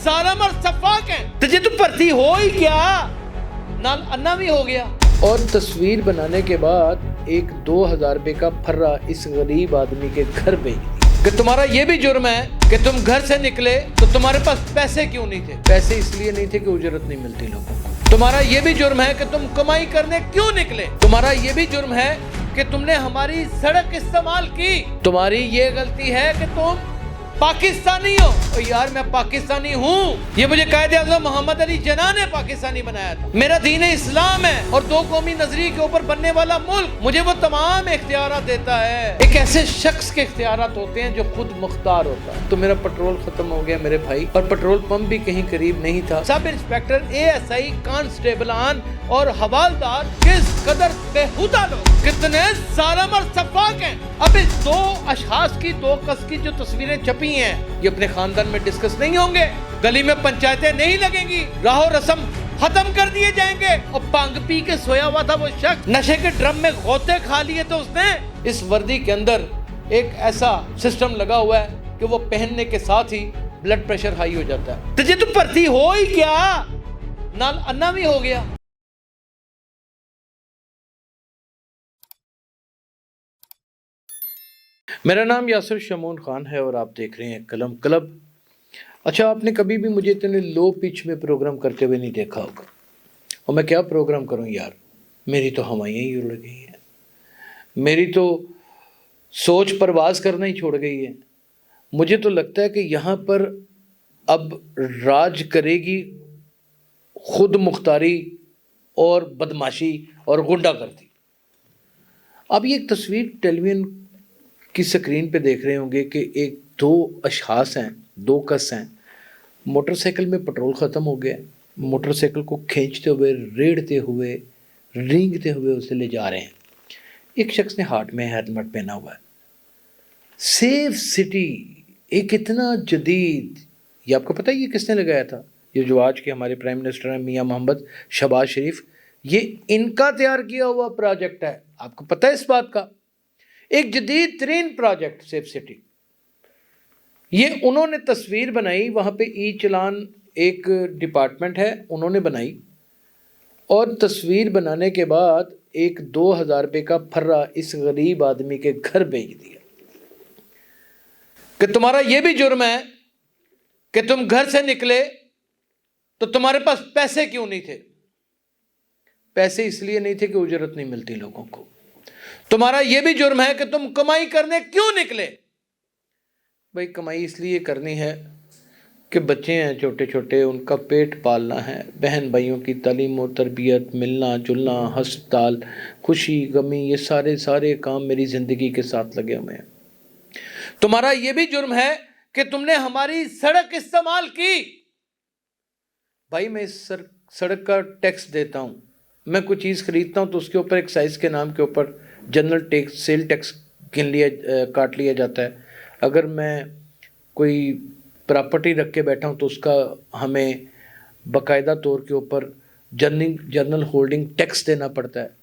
ظالم اور سفاک ہیں تجھے تو بھرتی ہو ہی کیا نال انا بھی ہو گیا۔ اور تصویر بنانے کے بعد ایک 2000 روپے کا پھرا اس غریب آدمی کے گھر بھیج دیا کہ تمہارا یہ بھی جرم ہے کہ تم گھر سے نکلے تو تمہارے پاس پیسے کیوں نہیں تھے؟ پیسے اس لیے نہیں تھے کہ اجرت نہیں ملتی لوگوں کو۔ تمہارا یہ بھی جرم ہے کہ تم کمائی کرنے کیوں نکلے؟ تمہارا یہ بھی جرم ہے کہ تم نے ہماری سڑک استعمال کی۔ تمہاری یہ غلطی ہے کہ تم پاکستانی ہو۔ اور یار میں پاکستانی ہوں، یہ مجھے قائد اعظم محمد علی جناح نے پاکستانی بنایا تھا۔ میرا دین اسلام ہے اور دو قومی نظریے کے اوپر بننے والا ملک مجھے وہ تمام اختیارات دیتا ہے۔ ایک ایسے شخص کے اختیارات ہوتے ہیں جو خود مختار ہوتا ہے۔ تو میرا پٹرول ختم ہو گیا میرے بھائی، اور پٹرول پمپ بھی کہیں قریب نہیں تھا۔ سب انسپیکٹر ASI کانسٹیبلان اور حوالدار کس قدر بےہودہ لوگ، کتنے ظالم اور سفاک ہیں۔ اب اس دو اشخاص کی، دو کس کی جو تصویریں چھپی ہیں، یہ اپنے خاندان میں ڈسکس نہیں ہوں گے، گلی میں پنچایتیں نہیں لگیں گی، راہ و رسم ختم کر دیے جائیں گے۔ اور بھنگ پی کے سویا ہوا تھا وہ شخص، نشے کے ڈرم میں غوطے کھا لیے تو اس نے۔ اس وردی کے اندر ایک ایسا سسٹم لگا ہوا ہے کہ وہ پہننے کے ساتھ ہی بلڈ پریشر ہائی ہو جاتا ہے۔ تجھے تو بھرتی ہو ہی کیا نال انا بھی ہو گیا۔ میرا نام یاسر شمون خان ہے اور آپ دیکھ رہے ہیں قلم کلب۔ اچھا، آپ نے کبھی بھی مجھے اتنے لو پچ میں پروگرام کرتے ہوئے نہیں دیکھا ہوگا، اور میں کیا پروگرام کروں یار، میری تو ہوائیں ہی اڑ گئی ہیں، میری تو سوچ پرواز کرنا ہی چھوڑ گئی ہے۔ مجھے تو لگتا ہے کہ یہاں پر اب راج کرے گی خود مختاری اور بدماشی اور غنڈہ گردی۔ اب یہ ایک تصویر ٹیلی ویژن کی سکرین پہ دیکھ رہے ہوں گے کہ ایک دو اشخاص ہیں، دو کس ہیں، موٹر سائیکل میں پٹرول ختم ہو گیا، موٹر سائیکل کو کھینچتے ہوئے، ریڑھتے ہوئے، رینگتے ہوئے اسے لے جا رہے ہیں۔ ایک شخص نے ہاتھ میں ہیلمٹ پہنا ہوا ہے۔ سیف سٹی ایک اتنا جدید، یہ آپ کو پتہ ہے یہ کس نے لگایا تھا؟ یہ جو آج کے ہمارے پرائم منسٹر ہیں میاں محمد شہباز شریف، یہ ان کا تیار کیا ہوا پروجیکٹ ہے۔ آپ کو پتہ ہے اس بات کا؟ ایک جدید ترین پروجیکٹ سیف سٹی، یہ انہوں نے تصویر بنائی، وہاں پہ ای چلان ایک ڈپارٹمنٹ ہے انہوں نے بنائی، اور تصویر بنانے کے بعد ایک 2000 روپے کا پھرا اس غریب آدمی کے گھر بھیج دیا کہ تمہارا یہ بھی جرم ہے کہ تم گھر سے نکلے تو تمہارے پاس پیسے کیوں نہیں تھے؟ پیسے اس لیے نہیں تھے کہ اجرت نہیں ملتی لوگوں کو۔ تمہارا یہ بھی جرم ہے کہ تم کمائی کرنے کیوں نکلے؟ بھائی کمائی اس لیے کرنی ہے کہ بچے ہیں چھوٹے چھوٹے، ان کا پیٹ پالنا ہے، بہن بھائیوں کی تعلیم و تربیت، ملنا جلنا، ہسپتال، خوشی غمی، یہ سارے کام میری زندگی کے ساتھ لگے ہوئے ہیں۔ تمہارا یہ بھی جرم ہے کہ تم نے ہماری سڑک استعمال کی۔ بھائی میں اس سڑک کا ٹیکس دیتا ہوں، میں کوئی چیز خریدتا ہوں تو اس کے اوپر ایکسائز کے نام کے اوپر جنرل ٹیکس، سیل ٹیکس کاٹ لیا جاتا ہے۔ اگر میں کوئی پراپرٹی رکھ کے بیٹھا ہوں تو اس کا ہمیں باقاعدہ طور کے اوپر جنرل ہولڈنگ ٹیکس دینا پڑتا ہے،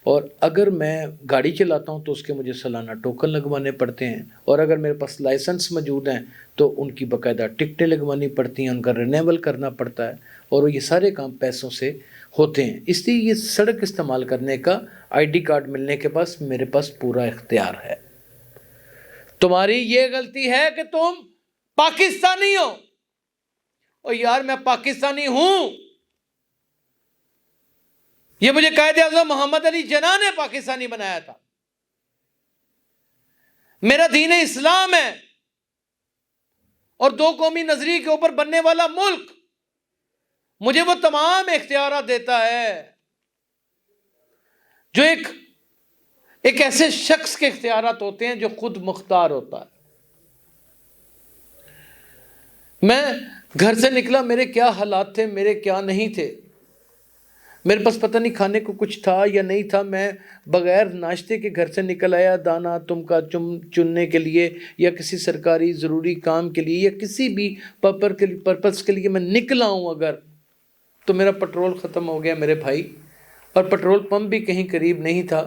اور اگر میں گاڑی چلاتا ہوں تو اس کے مجھے سالانہ ٹوکن لگوانے پڑتے ہیں، اور اگر میرے پاس لائسنس موجود ہیں تو ان کی باقاعدہ ٹکٹیں لگوانی پڑتی ہیں، ان کا رینیول کرنا پڑتا ہے، اور یہ سارے کام پیسوں سے ہوتے ہیں۔ اس لیے یہ سڑک استعمال کرنے کا ID کارڈ ملنے کے بعد میرے پاس پورا اختیار ہے۔ تمہاری یہ غلطی ہے کہ تم پاکستانی ہو، اور یار میں پاکستانی ہوں، یہ مجھے قائد اعظم محمد علی جناح نے پاکستانی بنایا تھا۔ میرا دین اسلام ہے اور دو قومی نظریے کے اوپر بننے والا ملک مجھے وہ تمام اختیارات دیتا ہے جو ایک ایسے شخص کے اختیارات ہوتے ہیں جو خود مختار ہوتا ہے۔ میں گھر سے نکلا، میرے کیا حالات تھے، میرے کیا نہیں تھے، میرے پاس پتہ نہیں کھانے کو کچھ تھا یا نہیں تھا، میں بغیر ناشتے کے گھر سے نکل آیا دانا تم کا چننے کے لیے، یا کسی سرکاری ضروری کام کے لیے، یا کسی بھی پرپس کے لیے میں نکلا ہوں اگر، تو میرا پٹرول ختم ہو گیا میرے بھائی، اور پٹرول پمپ بھی کہیں قریب نہیں تھا۔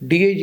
DIG